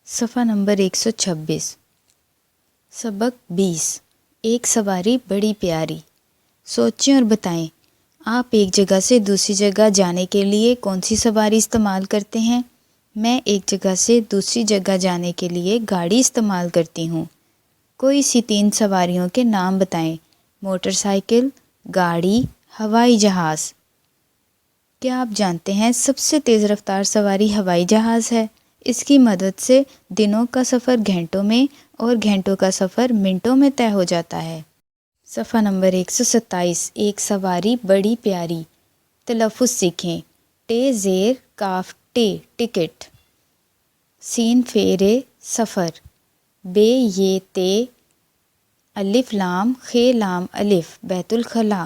صفحہ نمبر 126 سبق 20 ایک سواری بڑی پیاری۔ سوچیں اور بتائیں، آپ ایک جگہ سے دوسری جگہ جانے کے لیے کون سی سواری استعمال کرتے ہیں؟ میں ایک جگہ سے دوسری جگہ جانے کے لیے گاڑی استعمال کرتی ہوں۔ کوئی سی 3 سواریوں کے نام بتائیں۔ موٹر سائیکل، گاڑی، ہوائی جہاز۔ کیا آپ جانتے ہیں سب سے تیز رفتار سواری ہوائی جہاز ہے؟ اس کی مدد سے دنوں کا سفر گھنٹوں میں اور گھنٹوں کا سفر منٹوں میں طے ہو جاتا ہے۔ صفحہ نمبر 127 ایک سواری بڑی پیاری۔ تلفظ سیکھیں۔ ٹے زیر کاف ٹے ٹکٹ، سین فیرے سفر، بے یہ تے الف لام خے لام الف بیت الخلا،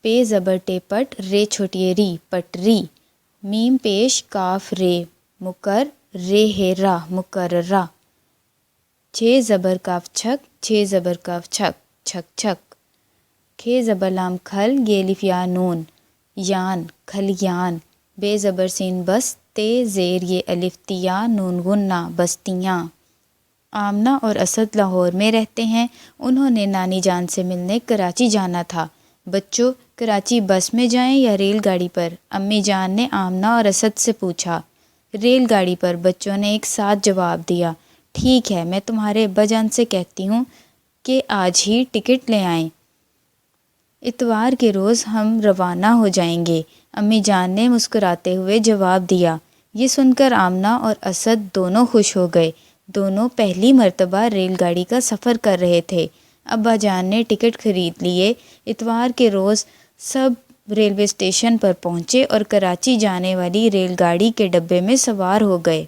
پے زبر ٹے پٹ رے چھوٹی ری پٹری، میم پیش کاف رے مکر رے ہے را مکررہ، 6 زبر کاف چھک 6 زبر کاف چھک چھک چھک، کھے زبر لام کھل یہ الف یا نون یان کھلیان، بے زبر سین بس تے زیر یہ الف تیا نون غنہ بستیاں۔ آمنہ اور اسد لاہور میں رہتے ہیں۔ انہوں نے نانی جان سے ملنے کراچی جانا تھا۔ بچوں، کراچی بس میں جائیں یا ریل گاڑی پر؟ امی جان نے آمنہ اور اسد سے پوچھا۔ ریل گاڑی پر، بچوں نے ایک ساتھ جواب دیا۔ ٹھیک ہے، میں تمہارے ابا جان سے کہتی ہوں کہ آج ہی ٹکٹ لے آئیں۔ اتوار کے روز ہم روانہ ہو جائیں گے، امی جان نے مسکراتے ہوئے جواب دیا۔ یہ سن کر آمنہ اور اسد دونوں خوش ہو گئے۔ دونوں پہلی مرتبہ ریل گاڑی کا سفر کر رہے تھے۔ ابا جان نے ٹکٹ خرید لیے۔ اتوار کے روز سب ریلوے اسٹیشن پر پہنچے اور کراچی جانے والی ریل گاڑی کے ڈبے میں سوار ہو گئے۔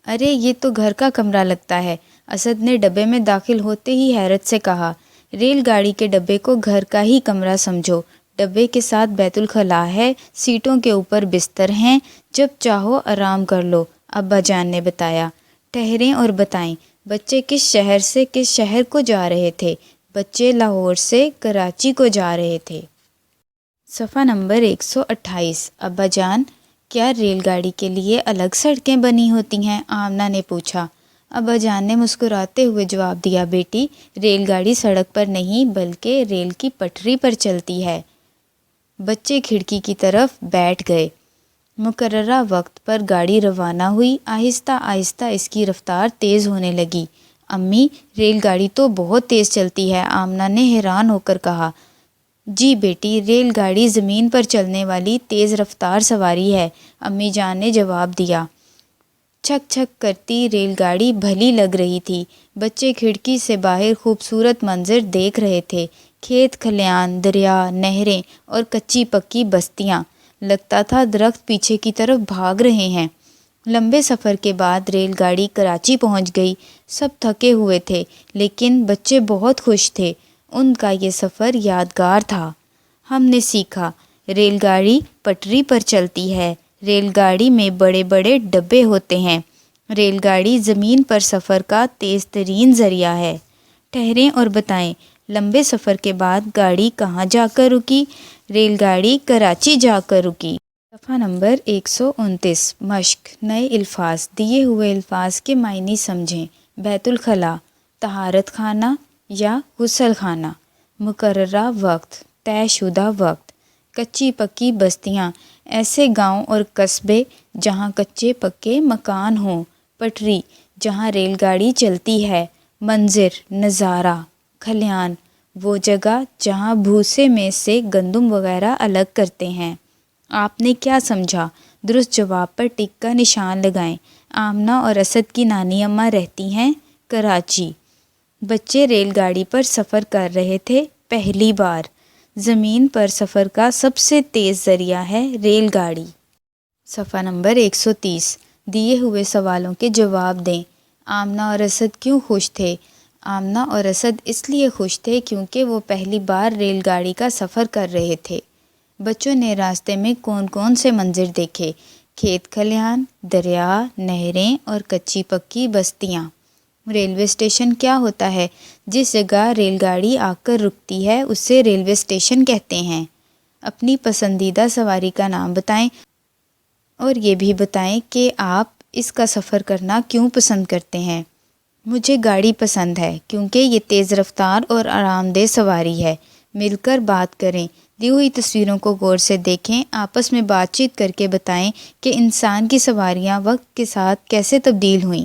ارے یہ تو گھر کا کمرہ لگتا ہے، اسد نے ڈبے میں داخل ہوتے ہی حیرت سے کہا۔ ریل گاڑی کے ڈبے کو گھر کا ہی کمرہ سمجھو۔ ڈبے کے ساتھ بیت الخلا ہے، سیٹوں کے اوپر بستر ہیں، جب چاہو آرام کر لو، ابا جان نے بتایا۔ ٹھہریں اور بتائیں، بچے کس شہر سے کس شہر کو جا رہے تھے؟ بچے لاہور سے کراچی کو جا رہے تھے۔ صفحہ نمبر 128 ابا جان، کیا ریل گاڑی کے لیے الگ سڑکیں بنی ہوتی ہیں؟ آمنہ نے پوچھا۔ ابا جان نے مسکراتے ہوئے جواب دیا، بیٹی، ریل گاڑی سڑک پر نہیں بلکہ ریل کی پٹری پر چلتی ہے۔ بچے کھڑکی کی طرف بیٹھ گئے۔ مقررہ وقت پر گاڑی روانہ ہوئی۔ آہستہ آہستہ اس کی رفتار تیز ہونے لگی۔ امی، ریل گاڑی تو بہت تیز چلتی ہے، آمنہ نے حیران ہو کر کہا۔ جی بیٹی، ریل گاڑی زمین پر چلنے والی تیز رفتار سواری ہے، امی جان نے جواب دیا۔ چھک چھک کرتی ریل گاڑی بھلی لگ رہی تھی۔ بچے کھڑکی سے باہر خوبصورت منظر دیکھ رہے تھے، کھیت کھلیان، دریا، نہریں اور کچی پکی بستیاں۔ لگتا تھا درخت پیچھے کی طرف بھاگ رہے ہیں۔ لمبے سفر کے بعد ریل گاڑی کراچی پہنچ گئی۔ سب تھکے ہوئے تھے لیکن بچے بہت خوش تھے۔ ان کا یہ سفر یادگار تھا۔ ہم نے سیکھا، ریل گاڑی پٹری پر چلتی ہے، ریل گاڑی میں بڑے بڑے ڈبے ہوتے ہیں، ریل گاڑی زمین پر سفر کا تیز ترین ذریعہ ہے۔ ٹھہریں اور بتائیں، لمبے سفر کے بعد گاڑی کہاں جا کر رکی؟ ریل گاڑی کراچی جا کر رکی۔ صفحہ نمبر 129 مشق۔ نئے الفاظ، دیے ہوئے الفاظ کے معنی سمجھیں۔ بیت الخلا، طہارت خانہ یا غسل خانہ۔ مقررہ وقت، طے شدہ وقت۔ کچی پکی بستیاں، ایسے گاؤں اور قصبے جہاں کچے پکے مکان ہوں۔ پٹری، جہاں ریل گاڑی چلتی ہے۔ منظر، نظارہ۔ کھلیان، وہ جگہ جہاں بھوسے میں سے گندم وغیرہ الگ کرتے ہیں۔ آپ نے کیا سمجھا؟ درست جواب پر ٹک کا نشان لگائیں۔ آمنہ اور اسد کی نانی اماں رہتی ہیں کراچی۔ بچے ریل گاڑی پر سفر کر رہے تھے پہلی بار۔ زمین پر سفر کا سب سے تیز ذریعہ ہے ریل گاڑی۔ صفحہ نمبر 130 دیے ہوئے سوالوں کے جواب دیں۔ آمنہ اور اسد کیوں خوش تھے؟ آمنہ اور اسد اس لیے خوش تھے کیونکہ وہ پہلی بار ریل گاڑی کا سفر کر رہے تھے۔ بچوں نے راستے میں کون کون سے منظر دیکھے؟ کھیت کھلیان، دریا، نہریں اور کچی پکی بستیاں۔ ریلوے اسٹیشن کیا ہوتا ہے؟ جس جگہ ریل گاڑی آ کر رکتی ہے اسے ریلوے اسٹیشن کہتے ہیں۔ اپنی پسندیدہ سواری کا نام بتائیں اور یہ بھی بتائیں کہ آپ اس کا سفر کرنا کیوں پسند کرتے ہیں؟ مجھے گاڑی پسند ہے کیونکہ یہ تیز رفتار اور آرام دہ سواری ہے۔ مل کر بات کریں، دی ہوئی تصویروں کو غور سے دیکھیں، آپس میں بات چیت کر کے بتائیں کہ انسان کی سواریاں وقت کے ساتھ کیسے تبدیل ہوئیں۔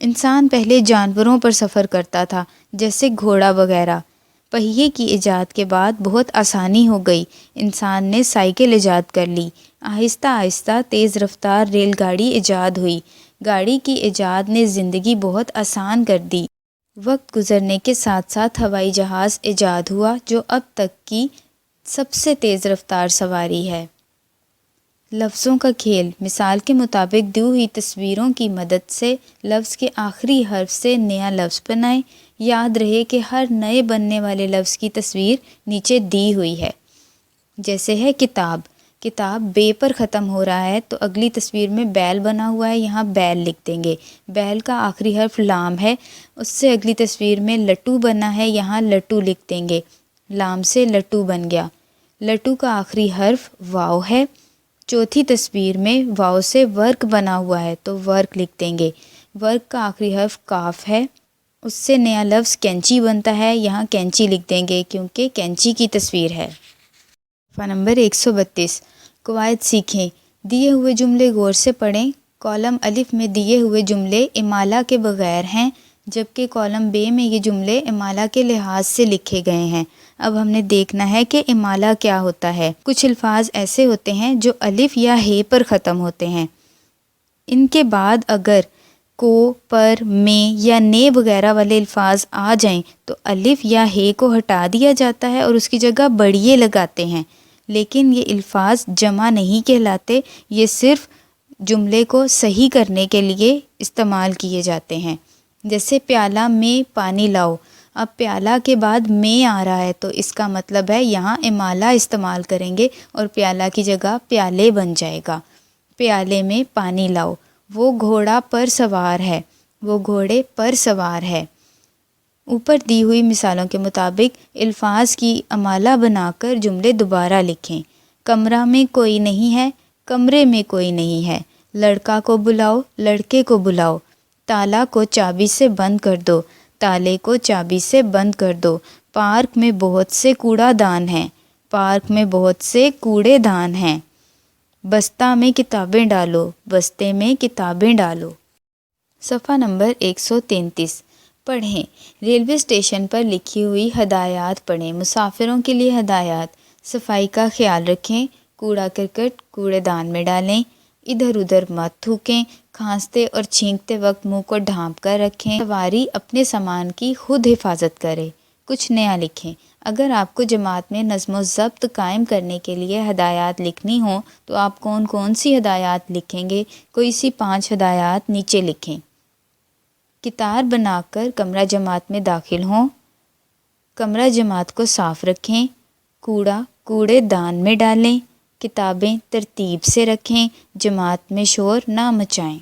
انسان پہلے جانوروں پر سفر کرتا تھا، جیسے گھوڑا وغیرہ۔ پہیے کی ایجاد کے بعد بہت آسانی ہو گئی، انسان نے سائیکل ایجاد کر لی۔ آہستہ آہستہ تیز رفتار ریل گاڑی ایجاد ہوئی۔ گاڑی کی ایجاد نے زندگی بہت آسان کر دی۔ وقت گزرنے کے ساتھ ساتھ ہوائی جہاز ایجاد ہوا، جو اب تک کی سب سے تیز رفتار سواری ہے۔ لفظوں کا کھیل، مثال کے مطابق دی ہوئی تصویروں کی مدد سے لفظ کے آخری حرف سے نیا لفظ بنائیں۔ یاد رہے کہ ہر نئے بننے والے لفظ کی تصویر نیچے دی ہوئی ہے۔ جیسے ہے کتاب، کتاب بے پر ختم ہو رہا ہے تو اگلی تصویر میں بیل بنا ہوا ہے، یہاں بیل لکھ دیں گے۔ بیل کا آخری حرف لام ہے، اس سے اگلی تصویر میں لٹو بنا ہے، یہاں لٹو لکھ دیں گے۔ لام سے لٹو بن گیا۔ لٹو کا آخری حرف واو ہے، چوتھی تصویر میں واو سے ورک بنا ہوا ہے تو ورک لکھ دیں گے۔ ورک کا آخری حرف کاف ہے، اس سے نیا لفظ کینچی بنتا ہے، یہاں کینچی لکھ دیں گے کیونکہ کینچی کی تصویر ہے۔ صفحہ نمبر 132۔ قواعد سیکھیں۔ دیے ہوئے جملے غور سے پڑھیں۔ کالم الف میں دیے ہوئے جملے امالہ کے بغیر ہیں، جبکہ کالم بے میں یہ جملے امالہ کے لحاظ سے لکھے گئے ہیں۔ اب ہم نے دیکھنا ہے کہ امالہ کیا ہوتا ہے۔ کچھ الفاظ ایسے ہوتے ہیں جو الف یا ہے پر ختم ہوتے ہیں۔ ان کے بعد اگر کو، پر، میں یا نے وغیرہ والے الفاظ آ جائیں تو الف یا ہے کو ہٹا دیا جاتا ہے اور اس کی جگہ بڑیے لگاتے ہیں۔ لیکن یہ الفاظ جمع نہیں کہلاتے، یہ صرف جملے کو صحیح کرنے کے لیے استعمال کیے جاتے ہیں۔ جیسے پیالہ میں پانی لاؤ، اب پیالہ کے بعد میں آ رہا ہے تو اس کا مطلب ہے یہاں امالہ استعمال کریں گے اور پیالہ کی جگہ پیالے بن جائے گا۔ پیالے میں پانی لاؤ، وہ گھوڑا پر سوار ہے، وہ گھوڑے پر سوار ہے۔ اوپر دی ہوئی مثالوں کے مطابق الفاظ کی امالہ بنا کر جملے دوبارہ لکھیں۔ کمرہ میں کوئی نہیں ہے، کمرے میں کوئی نہیں ہے۔ لڑکا کو بلاؤ، لڑکے کو بلاؤ۔ تالا کو چابی سے بند کر دو، تالے کو چابی سے بند کر دو۔ پارک میں بہت سے کوڑا دان ہیں، پارک میں بہت سے کوڑے دان ہیں۔ بستہ میں کتابیں ڈالو، بستے میں کتابیں ڈالو۔ صفحہ نمبر 133۔ پڑھیں۔ ریلوے اسٹیشن پر لکھی ہوئی ہدایات پڑھیں۔ مسافروں کے لیے ہدایات: صفائی کا خیال رکھیں، کوڑا کرکٹ کوڑے دان میں ڈالیں، ادھر ادھر مت تھوکیں، کھانستے اور چھینکتے وقت منہ کو ڈھانپ کر رکھیں، سواری اپنے سامان کی خود حفاظت کرے۔ کچھ نیا لکھیں۔ اگر آپ کو جماعت میں نظم و ضبط قائم کرنے کے لیے ہدایات لکھنی ہوں تو آپ کون کون سی ہدایات لکھیں گے؟ کوئی سی 5 ہدایات نیچے لکھیں۔ قطار بنا کر کمرہ جماعت میں داخل ہوں، کمرہ جماعت کو صاف رکھیں، کوڑا کوڑے دان میں ڈالیں، کتابیں ترتیب سے رکھیں، جماعت میں شور نہ مچائیں۔